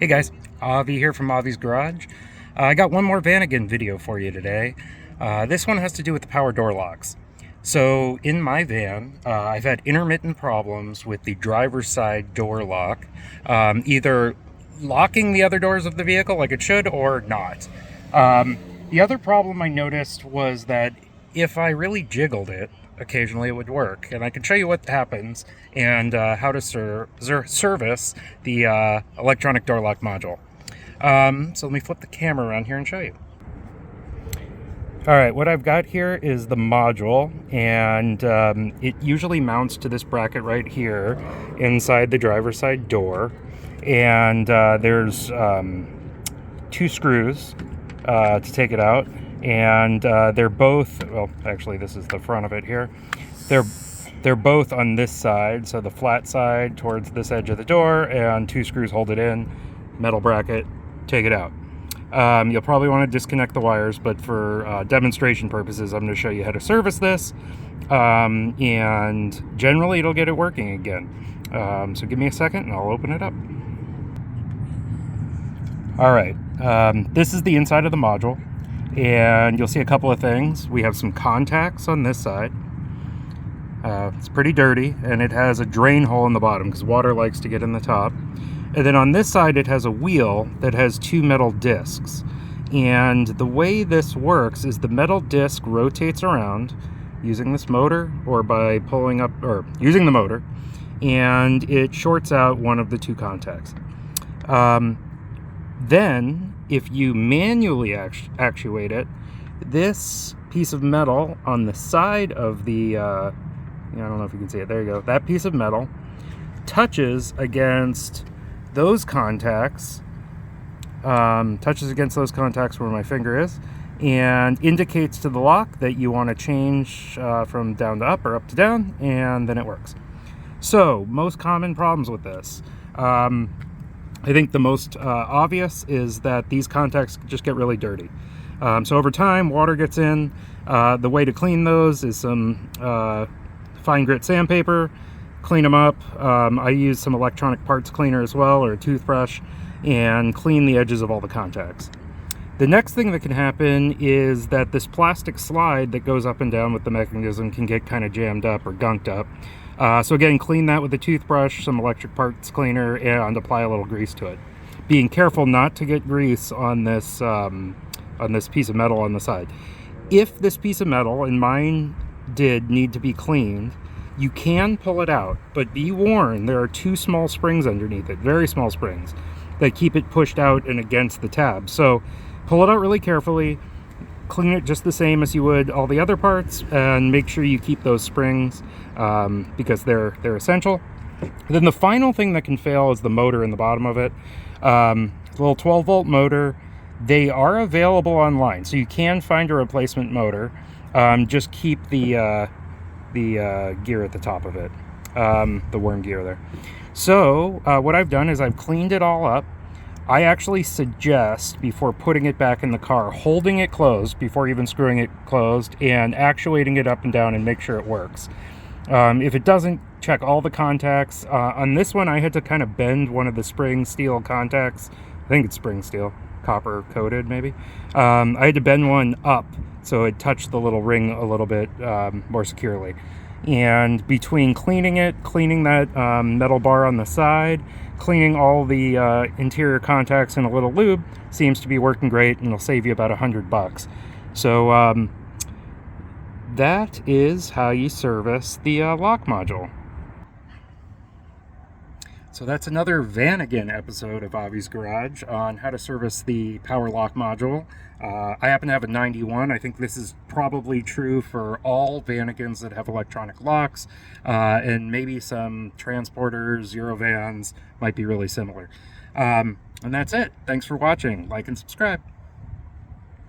Hey guys, Avi here from Avi's Garage. I got one more Vanagon video for you today. This one has to do with the power door locks. So in my van, I've had intermittent problems with the driver's side door lock, either locking the other doors of the vehicle like it should or not. The other problem I noticed was that if I really jiggled it, occasionally it would work, and I can show you what happens and how to service the electronic door lock module. So let me flip the camera around here and show you. Alright, what I've got here is the module, and it usually mounts to this bracket right here inside the driver's side door, and there's 2 screws to take it out, and they're both, well, actually this is the front of it here, they're both on this side, so the flat side towards this edge of the door, and 2 screws hold it in, metal bracket, take it out. You'll probably want to disconnect the wires, but for demonstration purposes I'm going to show you how to service this, and generally it'll get it working again. So give me a second and I'll open it up. Alright, this is the inside of the module, and you'll see a couple of things. We have some contacts on this side. It's pretty dirty, and it has a drain hole in the bottom because water likes to get in the top. And then on this side it has a wheel that has 2 metal discs, and the way this works is the metal disc rotates around using this motor or by pulling up, or using the motor, and it shorts out one of the 2 contacts. Then if you manually actuate it, this piece of metal on the side of the I don't know if you can see it, there you go, that piece of metal touches against those contacts, where my finger is, and indicates to the lock that you want to change from down to up or up to down, and then it works. So, most common problems with this. I think the most obvious is that these contacts just get really dirty. So over time, water gets in. The way to clean those is some fine grit sandpaper. Clean them up. I use some electronic parts cleaner as well, or a toothbrush, and clean the edges of all the contacts. The next thing that can happen is that this plastic slide that goes up and down with the mechanism can get kind of jammed up or gunked up. So again, clean that with a toothbrush, some electric parts cleaner, and apply a little grease to it. Being careful not to get grease on this piece of metal on the side. If this piece of metal, and mine did need to be cleaned, you can pull it out, but be warned, there are 2 small springs underneath it, very small springs, that keep it pushed out and against the tab. So pull it out really carefully, clean it just the same as you would all the other parts, and make sure you keep those springs because they're essential. And then the final thing that can fail is the motor in the bottom of it. The little 12-volt motor, they are available online, so you can find a replacement motor. Just keep the gear at the top of it, the worm gear there. So what I've done is I've cleaned it all up. I actually suggest, before putting it back in the car, holding it closed before even screwing it closed and actuating it up and down and make sure it works. If it doesn't, check all the contacts. On this one I had to kind of bend one of the spring steel contacts. I think it's spring steel, copper coated maybe. I had to bend one up so it touched the little ring a little bit more securely. And between cleaning it, cleaning that metal bar on the side, cleaning all the interior contacts in a little lube, seems to be working great, and it'll save you about $100. So that is how you service the lock module. So that's another Vanagon episode of Avi's Garage on how to service the power lock module. I happen to have a 91. I think this is probably true for all Vanagons that have electronic locks, and maybe some transporters, Zero vans might be really similar. And that's it. Thanks for watching. Like and subscribe.